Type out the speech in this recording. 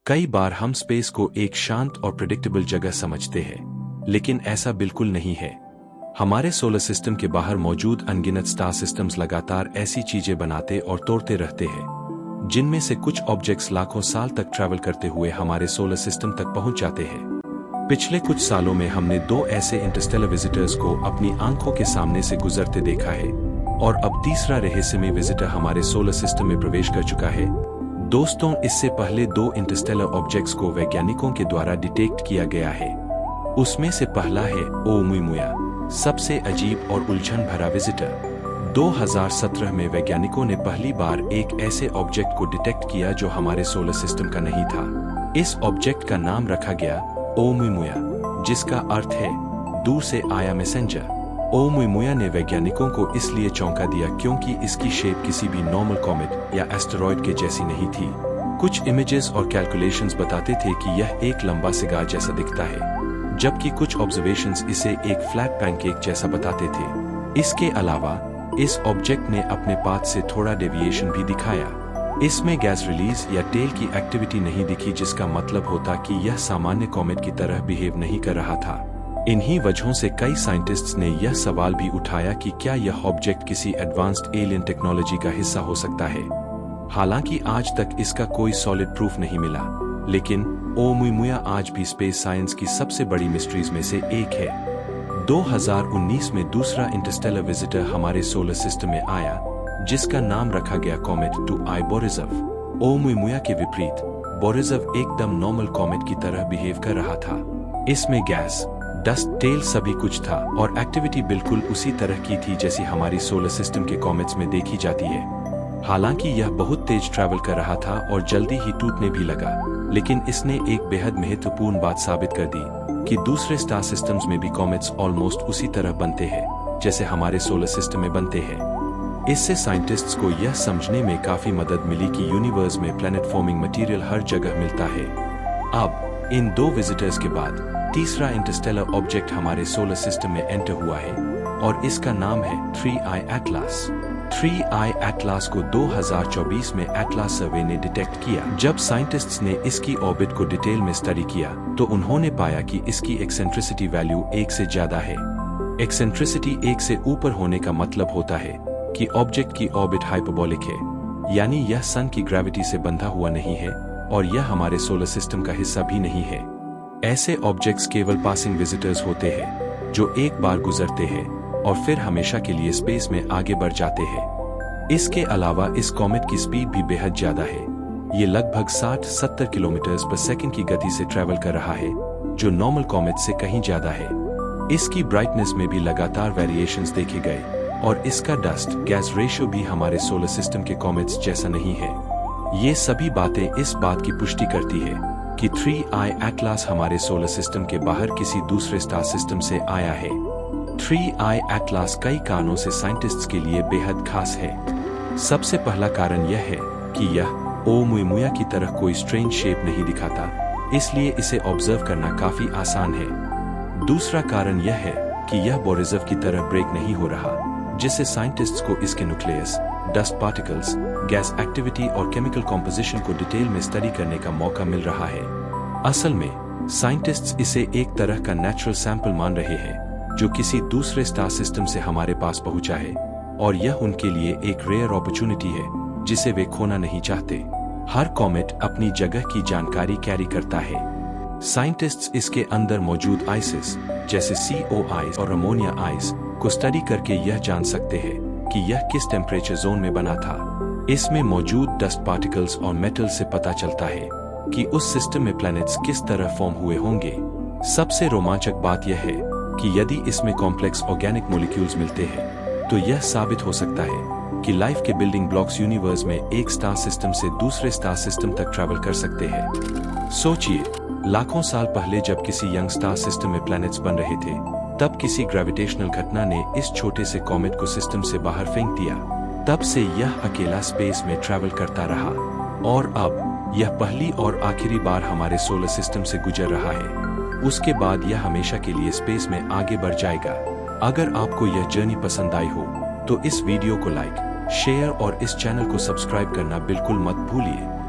कई बार हम स्पेस को एक शांत और प्रेडिक्टेबल जगह समझते हैं, लेकिन ऐसा बिल्कुल नहीं है। हमारे सोलर सिस्टम के बाहर मौजूद अनगिनत स्टार सिस्टम्स लगातार ऐसी चीजें बनाते और तोड़ते रहते हैं, जिनमें से कुछ ऑब्जेक्ट्स लाखों साल तक ट्रैवल करते हुए हमारे सोलर सिस्टम तक पहुंच जाते हैं। पिछले कुछ सालों में हमने 2 ऐसे इंटरस्टेलर विजिटर्स को अपनी आंखों के सामने से गुजरते देखा है, और अब तीसरा रहस्यमय विजिटर हमारे सोलर सिस्टम में प्रवेश कर चुका है। दोस्तों, इससे पहले 2 इंटरस्टेलर ऑब्जेक्ट्स को वैज्ञानिकों के द्वारा डिटेक्ट किया गया है। उसमें से पहला है ओमुमुया, सबसे अजीब और उलझन भरा विजिटर। 2017 में वैज्ञानिकों ने पहली बार एक ऐसे ऑब्जेक्ट को डिटेक्ट किया जो हमारे सोलर सिस्टम का नहीं था। इस ऑब्जेक्ट का नाम रखा गया ओमुमुया, जिसका अर्थ है दूर से आया मैसेंजर। ओमुमुया ने वैज्ञानिकों को इसलिए चौंका दिया क्योंकि इसकी शेप किसी भी नॉर्मल कॉमेट या एस्टेरॉयड के जैसी नहीं थी। कुछ इमेजेस और कैलकुलेशंस बताते थे कि यह एक लंबा सिगार जैसा दिखता है, जबकि कुछ ऑब्जर्वेशंस इसे एक फ्लैट पैनकेक जैसा बताते थे। इसके अलावा इस ऑब्जेक्ट ने अपने पाथ से थोड़ा डेविएशन भी दिखाया। इसमें गैस रिलीज या टेल की एक्टिविटी नहीं दिखी, जिसका मतलब होता कि यह सामान्य कॉमेट की तरह बिहेव नहीं कर रहा था। इन्हीं वजहों से कई साइंटिस्ट्स ने यह सवाल भी उठाया कि क्या यह ऑब्जेक्ट किसी एडवांस्ड एलियन टेक्नोलॉजी का हिस्सा हो सकता है। हालांकि आज तक इसका कोई सॉलिड प्रूफ नहीं मिला, लेकिन ओमुमुया आज भी स्पेस साइंस की सबसे बड़ी मिस्ट्रीज में से एक है। 2019 में दूसरा इंटरस्टेलर विजिटर हमारे सोलर सिस्टम में आया, जिसका नाम रखा गया कॉमेट 2I बोरिसोव। ओमुमुया के विपरीत बोरिसोव एकदम नॉर्मल कॉमेट की तरह बिहेव कर रहा था। इसमें गैस, डस्ट, टेल सभी कुछ था, और एक्टिविटी बिल्कुल उसी तरह की थी जैसी हमारी सोलर सिस्टम के कॉमेट्स में देखी जाती है। हालांकि यह बहुत तेज ट्रैवल कर रहा था और जल्दी ही टूटने भी लगा, लेकिन इसने एक बेहद महत्वपूर्ण बात साबित कर दी कि दूसरे स्टार सिस्टम्स में भी कॉमेट्स ऑलमोस्ट उसी तरह बनते हैं जैसे हमारे सोलर सिस्टम में बनते हैं। इससे साइंटिस्ट्स को यह समझने में काफी मदद मिली कि यूनिवर्स में प्लैनेट फॉर्मिंग मटेरियल हर जगह मिलता है। अब इन 2 विजिटर्स के बाद तीसरा इंटरस्टेलर ऑब्जेक्ट हमारे सोलर सिस्टम में एंटर हुआ है, और इसका नाम है 3I एटलास। 3I एटलास को 2024 में एटलास सर्वे ने डिटेक्ट किया। जब साइंटिस्ट्स ने इसकी ऑर्बिट को डिटेल में स्टडी किया, तो उन्होंने पाया कि इसकी एक्सेंट्रिसिटी वैल्यू 1 से ज्यादा है। एक्सेंट्रिसिटी 1 से ऊपर होने का मतलब होता है कि ऑब्जेक्ट की ऑर्बिट हाइपरबोलिक है, यानी यह सन की ग्रेविटी से बंधा हुआ नहीं है, और यह हमारे सोलर सिस्टम का हिस्सा भी नहीं है। ऐसे ऑब्जेक्ट्स केवल पासिंग विजिटर्स होते हैं, जो एक बार गुजरते हैं और फिर हमेशा के लिए स्पेस में आगे बढ़ जाते हैं। इसके अलावा इस कॉमेट की स्पीड भी बेहद ज्यादा है। ये लगभग 60-70 किलोमीटर पर सेकंड की गति से ट्रैवल कर रहा है, जो नॉर्मल कॉमेट से कहीं ज्यादा है। इसकी ब्राइटनेस में भी लगातार वेरिएशंस देखे गए, और इसका डस्ट गैस रेशियो भी हमारे सोलर सिस्टम के कॉमेट्स जैसा नहीं है। ये सभी बातें इस बात की पुष्टि करती है कि 3I एटलास हमारे सोलर सिस्टम के बाहर किसी दूसरे स्टार सिस्टम से आया है। 3I एटलास कई कारणों से साइंटिस्ट्स के लिए बेहद खास है। सबसे पहला कारण यह है कि यह ओमुमुया की तरह कोई स्ट्रेंज शेप नहीं दिखाता, इसलिए इसे ऑब्जर्व करना काफी आसान है। दूसरा कारण यह है कि यह बोरिसोव की तरह ब्रेक नहीं हो रहा, जिससे साइंटिस्ट्स को इसके nucleus, dust particles, gas activity और केमिकल कॉम्पोजिशन को डिटेल में स्टडी करने का मौका मिल रहा है। असल में साइंटिस्ट्स इसे एक तरह का नेचुरल सैंपल मान रहे हैं, जो किसी दूसरे स्टार सिस्टम से हमारे पास पहुंचा है, और यह उनके लिए एक रेयर अपॉर्चुनिटी है जिसे वे खोना नहीं चाहते। हर कॉमेट अपनी जगह की जानकारी कैरी करता है। साइंटिस्ट्स इसके अंदर मौजूद आइसेस जैसे CO आइस और अमोनिया आइस को स्टडी करके यह जान सकते हैं कि यह किस टेम्परेचर जोन में बना था। इसमें मौजूद डस्ट पार्टिकल्स और मेटल से पता चलता है कि उस सिस्टम में प्लैनेट्स किस तरह फॉर्म हुए होंगे। सबसे रोमांचक बात यह है कि यदि इसमें कॉम्प्लेक्स ऑर्गेनिक मॉलिक्यूल्स मिलते हैं, तो यह साबित हो सकता है कि लाइफ के बिल्डिंग ब्लॉक्स यूनिवर्स में एक स्टार सिस्टम से दूसरे स्टार सिस्टम तक ट्रैवल कर सकते हैं। सोचिए, लाखों साल पहले जब किसी यंग स्टार सिस्टम में प्लैनेट्स बन रहे थे, तब किसी ग्रेविटेशनल घटना ने इस छोटे से कॉमेट को सिस्टम से बाहर फेंक दिया। तब से यह अकेला स्पेस में ट्रैवल करता रहा, और अब यह पहली और आखिरी बार हमारे सोलर सिस्टम से गुजर रहा है। उसके बाद यह हमेशा के लिए स्पेस में आगे बढ़ जाएगा। अगर आपको यह जर्नी पसंद आई हो, तो इस वीडियो को लाइक, शेयर और इस चैनल को सब्सक्राइब करना बिल्कुल मत भूलिए।